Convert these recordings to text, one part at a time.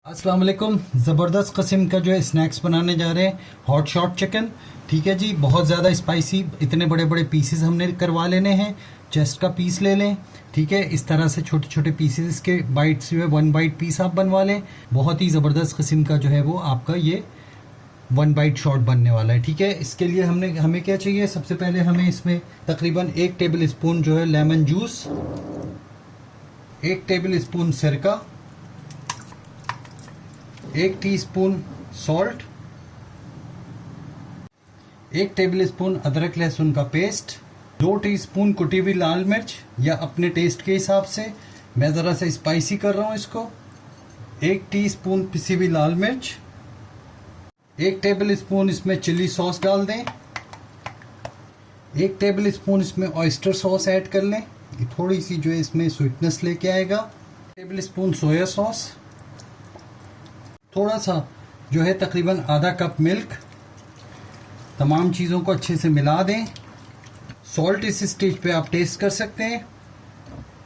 अस्सलाम वालेकुम। ज़बरदस्त किस्म का जो है स्नैक्स बनाने जा रहे हैं, हॉट शॉट चिकन। ठीक है जी, बहुत ज़्यादा स्पाइसी, इतने बड़े बड़े पीसेस हमने करवा लेने हैं। चेस्ट का पीस ले लें, ठीक है, इस तरह से छोटे छोटे पीसेस इसके बाइट्स जो है 1 बाइट पीस आप बनवा लें। बहुत ही ज़बरदस्त किस्म का जो है वो आपका ये 1 बाइट शॉट बनने वाला है। ठीक है, इसके लिए हमें क्या चाहिए, सबसे पहले हमें इसमें तकरीबन 1 टेबल स्पून जो है लेमन जूस, 1 टेबल स्पून सिरका, 1 टीस्पून सॉल्ट, 1 टेबल स्पून अदरक लहसुन का पेस्ट, 2 टीस्पून कुटी हुई लाल मिर्च या अपने टेस्ट के हिसाब से, मैं ज़रा सा स्पाइसी कर रहा हूँ इसको, 1 टीस्पून पिसी हुई लाल मिर्च, 1 टेबल स्पून इसमें चिली सॉस डाल दें, 1 टेबल स्पून इसमें ऑयस्टर सॉस ऐड कर लें, ये थोड़ी सी जो है इसमें स्वीटनेस लेके आएगा, 1 टेबल स्पून सोया सॉस, थोड़ा सा जो है तकरीबन आधा कप मिल्क। तमाम चीज़ों को अच्छे से मिला दें। सॉल्ट इस स्टेज पे आप टेस्ट कर सकते हैं,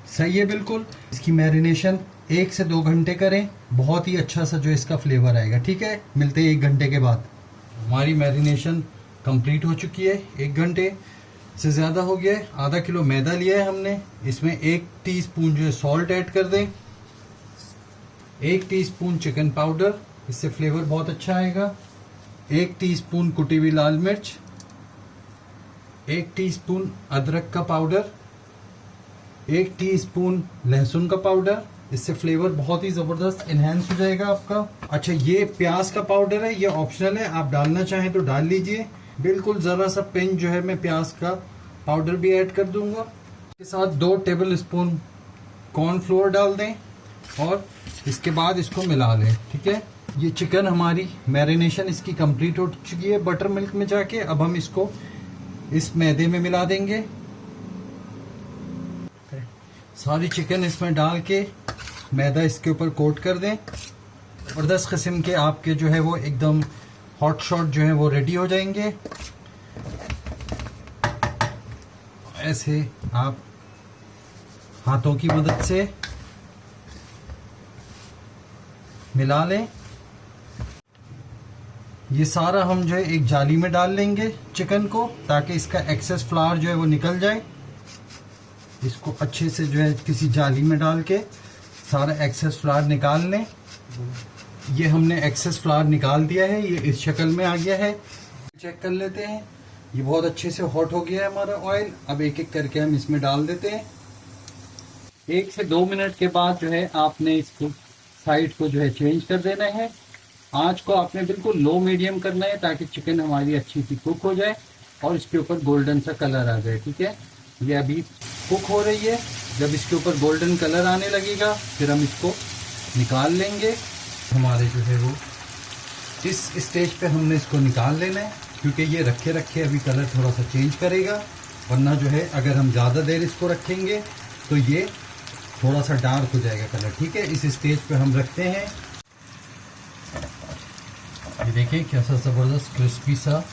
सही है बिल्कुल। इसकी मैरिनेशन 1 से 2 घंटे करें, बहुत ही अच्छा सा जो इसका फ्लेवर आएगा। ठीक है, मिलते हैं 1 घंटे के बाद। हमारी मैरिनेशन कंप्लीट हो चुकी है, 1 घंटे से ज़्यादा हो गया है। आधा किलो मैदा लिया है हमने, इसमें 1 टीस्पून जो है सॉल्ट ऐड कर दें, 1 टीस्पून चिकन पाउडर, इससे फ्लेवर बहुत अच्छा आएगा, 1 टीस्पून कुटी हुई लाल मिर्च, 1 टीस्पून अदरक का पाउडर, 1 टीस्पून लहसुन का पाउडर, इससे फ्लेवर बहुत ही ज़बरदस्त इन्हेंस हो जाएगा आपका। अच्छा, ये प्याज का पाउडर है, ये ऑप्शनल है, आप डालना चाहें तो डाल लीजिए। बिल्कुल ज़रा सा पिंच जो है मैं प्याज का पाउडर भी ऐड कर दूंगा। इसके साथ 2 टेबल स्पून कॉर्नफ्लोर डाल दें और इसके बाद इसको मिला लें। ठीक है, ये चिकन हमारी मैरिनेशन इसकी कंप्लीट हो चुकी है बटर मिल्क में जाके। अब हम इसको इस मैदे में मिला देंगे, सारी चिकन इसमें डाल के मैदा इसके ऊपर कोट कर दें। ज़बरदस्त किस्म के आपके जो है वो एकदम हॉट शॉट जो है वो रेडी हो जाएंगे। ऐसे आप हाथों की मदद से मिला लें। ये सारा हम जो है एक जाली में डाल लेंगे चिकन को, ताकि इसका एक्सेस फ्लावर जो है वो निकल जाए। इसको अच्छे से जो है किसी जाली में डाल के सारा एक्सेस फ्लावर निकाल लें। ये हमने एक्सेस फ्लावर निकाल दिया है, ये इस शक्ल में आ गया है। चेक कर लेते हैं, ये बहुत अच्छे से हॉट हो गया है हमारा ऑयल। अब एक एक करके हम इसमें डाल देते हैं। 1 से 2 मिनट के बाद जो है आपने इसको साइड को जो है चेंज कर देना है। आंच को आपने बिल्कुल लो मीडियम करना है, ताकि चिकन हमारी अच्छी सी कुक हो जाए और इसके ऊपर गोल्डन सा कलर आ जाए। ठीक है, ये अभी कुक हो रही है। जब इसके ऊपर गोल्डन कलर आने लगेगा फिर हम इसको निकाल लेंगे। हमारे जो है वो इस स्टेज पे हमने इसको निकाल लेना है, क्योंकि ये रखे रखे अभी कलर थोड़ा सा चेंज करेगा। वरना जो है अगर हम ज़्यादा देर इसको रखेंगे तो ये थोड़ा सा डार्क हो जाएगा कलर। ठीक है, इस स्टेज पे हम रखते हैं। ये देखिए कैसा ज़बरदस्त क्रिस्पी सा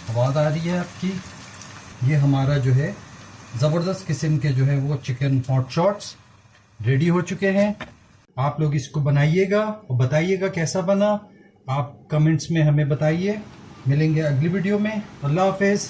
आवाज़ आ रही है आपकी। ये हमारा जो है ज़बरदस्त किस्म के जो है वो चिकन हॉट शॉट्स रेडी हो चुके हैं। आप लोग इसको बनाइएगा और बताइएगा कैसा बना। आप कमेंट्स में हमें बताइए। मिलेंगे अगली वीडियो में। अल्लाह हाफिज़।